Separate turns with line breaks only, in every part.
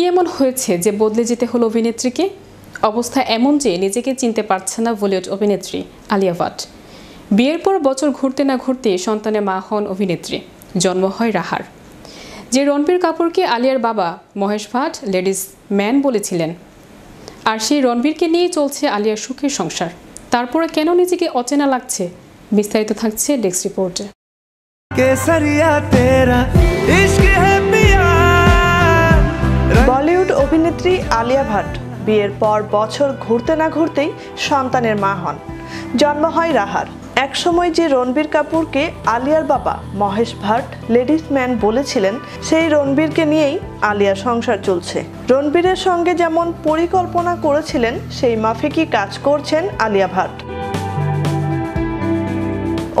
কি এমন হয়েছে যে বদলে যেতে হলো অভিনেত্রীকে? অবস্থা এমন যে নিজেকে চিনতে পারছে না বলিউড অভিনেত্রী আলিয়া ভাট। বিয়ের পর বছর ঘুরতে না ঘুরতে সন্তানের মা হন অভিনেত্রী। জন্ম হয় রাহার। যে রণবীর কাপুরকে আলিয়ার বাবা মহেশ ভাট লেডিস ম্যান বলেছিলেন, আর সেই রণবীরকে নিয়েই চলছে আলিয়ার সুখের সংসার। তারপরে কেন নিজেকে অচেনা লাগছে? বিস্তারিত থাকছে ডেস্ক রিপোর্টে।
বলিউড অভিনেত্রী আলিয়া ভাট বিয়ের পর বছর ঘুরতে না ঘুরতেই সন্তানের মা হন। জন্ম হয় রাহার। একসময় যে রণবীর কাপুরকে আলিয়ার বাবা মহেশ ভাট লেডিস ম্যান বলেছিলেন, সেই রণবীরকে নিয়েই আলিয়া সংসার চলছে। রণবীরের সঙ্গে যেমন পরিকল্পনা করেছিলেন, সেই মাফিকই কাজ করছেন আলিয়া ভাট।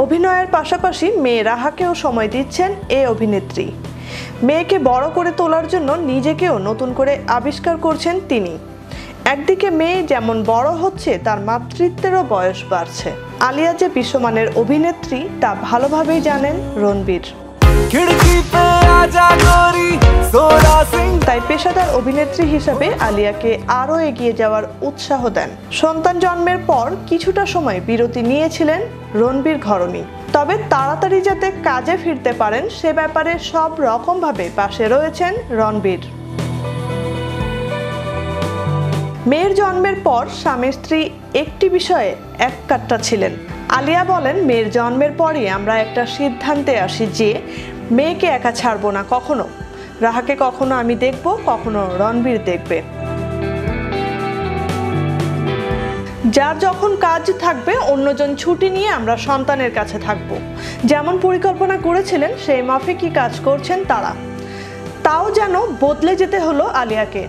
অভিনয়ের পাশাপাশি মেয়ে রাহাকেও সময় দিচ্ছেন এই অভিনেত্রী। মেয়েকে বড় করে তোলার জন্য নিজেকেও নতুন করে আবিষ্কার করছেন তিনি। একদিকে মেয়ে যেমন বড় হচ্ছে, তার মাতৃত্বেরও বয়স বাড়ছে। আলিয়া যে বিশ্বমানের অভিনেত্রী তা ভালোভাবেই জানেন রণবীর। তাই পেশাদার অভিনেত্রী হিসাবে আলিয়াকে আরও এগিয়ে যাওয়ার উৎসাহ দেন। সন্তান জন্মের পর কিছুটা সময় বিরতি নিয়েছিলেন রণবীর ঘরণী। তবে তাড়াতাড়ি যাতে কাজে ফিরতে পারেন, সে ব্যাপারে সব রকমভাবে পাশে রয়েছেন রণবীর। মেয়ের জন্মের পর স্বামী স্ত্রী একটি বিষয়ে এককাট্টা ছিলেন। আলিয়া বলেন, মেয়ের জন্মের পরই আমরা একটা সিদ্ধান্তে আসি যে মেয়েকে একা ছাড়বো না কখনো। রাহাকে কখনো আমি দেখব, কখনো রণবীর দেখবে। যার যখন কাজ থাকবে, অন্যজন ছুটি নিয়ে আমরা সন্তানের কাছে থাকব। যেমন পরিকল্পনা করেছিলেন, সেই মাফিকই কাজ করছেন তারা। তাও যেন বদলে যেতে হলো আলিয়াকে।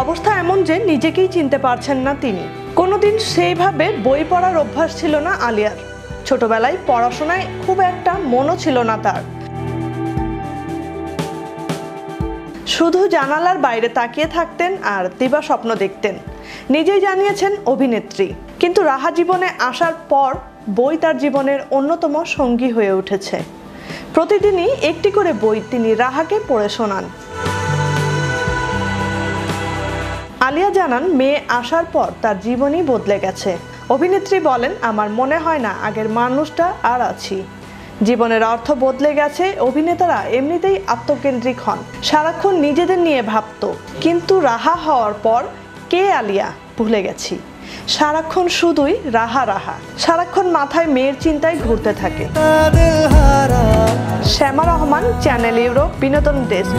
অবস্থা এমন যে নিজেকেই চিনতে পারছেন না তিনি। কোনোদিন সেইভাবে বই পড়ার অভ্যাস ছিল না আলিয়ার। ছোটবেলায় পড়াশোনায় খুব একটা মনও ছিল না তার। শুধু জানালার বাইরে তাকিয়ে থাকতেন আর দিবা স্বপ্ন দেখতেন। নিজেই জানিয়েছেন অভিনেত্রী। কিন্তু রাহা জীবনে আসার পর বই তার জীবনের অন্যতম সঙ্গী হয়ে উঠেছে। প্রতিদিনই একটি করে বই তিনি রাহাকে পড়ে শোনান। আলিয়া জানান, মেয়ে আসার পর তার জীবনই বদলে গেছে। অভিনেত্রী বলেন, আমার মনে হয় না আগের মানুষটা আর আছি। জীবনের অর্থ বদলে গেছে। অভিনেতারা এমনিতেই আত্মকেন্দ্রিক হন, সারাক্ষণ নিজেদের নিয়ে ভাবত। কিন্তু রাহা হওয়ার পর কে আলিয়া ভুলে গেছি। সারাক্ষণ শুধুই রাহা রাহা। সারাক্ষণ মাথায় মেয়ের চিন্তায় ঘুরতে থাকে। শ্যামা রহমান, চ্যানেল ইউরোপ, বিনোদন ডেস্ক।